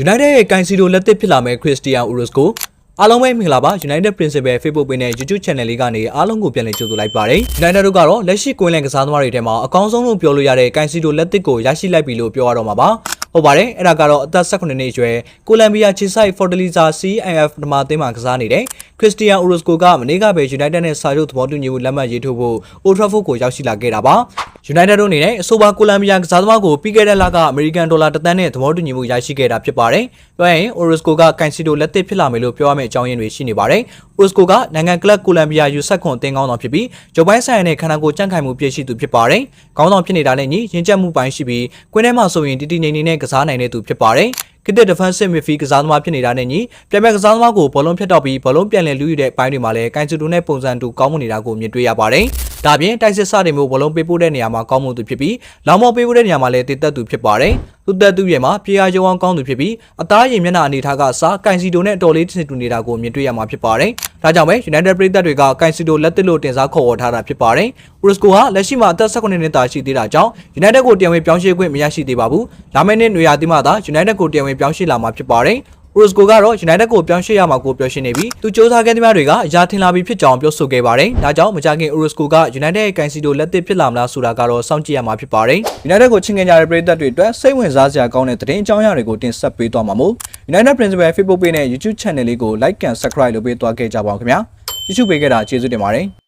United ရဲ့ကန်စီလိုလက်သစ်ဖြစ်လာမဲ့ခရစ္စတီယန်ဥရုစ်ကိုအားလုံးပဲမင်္ဂလာပါ United Principal Facebook ပင်နဲ့ YouTube Channel လေးကနေအားလုံးကိုပြန်လည်ကြိုဆိုလိုက်ပါတယ် United တို့ကတော့လက်ရှိကွင်းလန်ကစားသမားတွေထဲမှာအကောင်းဆုံးလို့ပြောလို့ရတဲ့ကန်စီလိုလက်သစ်ကိုရရှိလိုက်ပြီလို့ပြောရတော့မှာပါဟုတ်ပါတယ်အဲ့ဒါကတော့အသက်18နှစ်အရွယ်ကိုလံဘီယာခြေဆိုင် Fortaleza CIF ပထမအသင်းမှာကစားနေတဲ့ခရစ္စတီယန်ဥရုစ်ကိုကမနေ့ကပဲ United နဲ့စာချုပ်သဘောတူညီမှုလက်မှတ်ရေးထိုးဖို့ Old Trafford ကိုရောက်ရှိလာခဲ့တာပါ United တို့အနေနဲ့အဆိုပါကိုလံဘီယာကစားသမားကိုပြီးခဲ့တဲ့လကအမေရိကန်ဒေါ်လာ1 သန်းနဲ့သဘောတူညီမှုရရှိခဲ့တာဖြစ်ပါတယ်ပြောရင် Orozco ကကန်စီလိုလက်သစ်ဖြစ်လာမယ်လို့ပြောရမယ့်အကြောင်းရင်းတွေရှိနေပါတယ် Orozco ကနိုင်ငံကလပ်ကိုလံဘီယာယူဆက်ခွန်အသင်းကောင်းဆောင်ဖြစ်ပြီးဂျုံပိုင်းဆိုင်ရာနဲ့ခန္ဓာကိုယ်ကြန့်ခိုင်မှုပြည့်ရှိသူဖြစ်ပါတယ်ကောင်းဆောင်ဖြစ်နေတာနဲ့ညီရင်ကျက်မှုပိုင်းရှိပြီးကွင်းထဲမှာဆိုရင်တီတီငိမ့်နေနဲ့ကစားနိုင်တဲ့သူဖြစ်ပါတယ်ကစ်တဲ့ defensive midfield ကစားသမားဖြစ်နေတာနဲ့ညီပြမဲ့ကစားသမားကိုဘောလုံးဖြတ်တော့ပြီးဘောလုံးပြန်လည်လူယူတဲ့အပိုင်းတွေမှာလည်းကန်စီလိုနဲ့ပုံစံတူကောင်းမွန်နေတာကိုမြင်တွေ့ရပါတယ်။ဒါပြင်တိုက်စစ်စတွေမျိုးဘောလုံးပေးပို့တဲ့နေရာမှာကောင်းမွန်သူဖြစ်ပြီးလောင်မော်ပေးပို့တဲ့နေရာမှာလည်းတည်သက်သူဖြစ်ပါတယ်။သူသက်သူရဲ့မှာပြေအားရုံအောင်ကောင်းသူဖြစ်ပြီးအသားရည်မျက်နှာအနေထားကစားကန်စီလိုနဲ့တော်လေးတင်တူနေတာကိုမြင်တွေ့ရမှာဖြစ်ပါတယ်။ဒါကြောင့်ပဲ United ပရိသတ်တွေကကန်စီလိုလက်သစ်လို့တင်စားခေါ်ဝေါ်ထားတာဖြစ်ပါတယ်။ Orozco ဟာလက်ရှိမှာအသက်18နှစ်သားရှိသေးတာကြောင့် United ကိုတရားဝင်ပြောင်းရွှေ့ခွင့်မရရှိသေးပါဘူး။လာမယ့်နှစ်နွေရာသီမှာသာ United ကိုတရားဝင်ပြောင်းရွှေ့လာမှာဖြစ်ပါတယ်။ Orozco ကတော့ United ကိုပြောင်းရွှေ့ရမှာကိုပြောရှင်းနေပြီးသူစ조사ခဲ့သမျှတွေကအရာထင်လာပြီးဖြစ်ကြောင်းပြောဆိုခဲ့ပါတယ်။ဒါကြောင့်မကြခင် Orozco က United ရဲ့ကန်စီလိုလက်သစ်ဖြစ်လာမလားဆိုတာကတော့စောင့်ကြည့်ရမှာဖြစ်ပါတယ်။ United ကိုချင်ခင်ကြတဲ့ပရိသတ်တွေအတွက်စိတ်ဝင်စားစရာကောင်းတဲ့သတင်းအကြောင်းအရာတွေကိုတင်ဆက်ပေးသွားမှာမို့ United Principal Facebook Page နဲ့ YouTube Channel လေးကို Like and Subscribe လုပ်ပေးသွားခဲ့ကြပါဦးခင်ဗျာ။ YouTube ပေးခဲ့တာကျေးဇူးတင်ပါတယ်။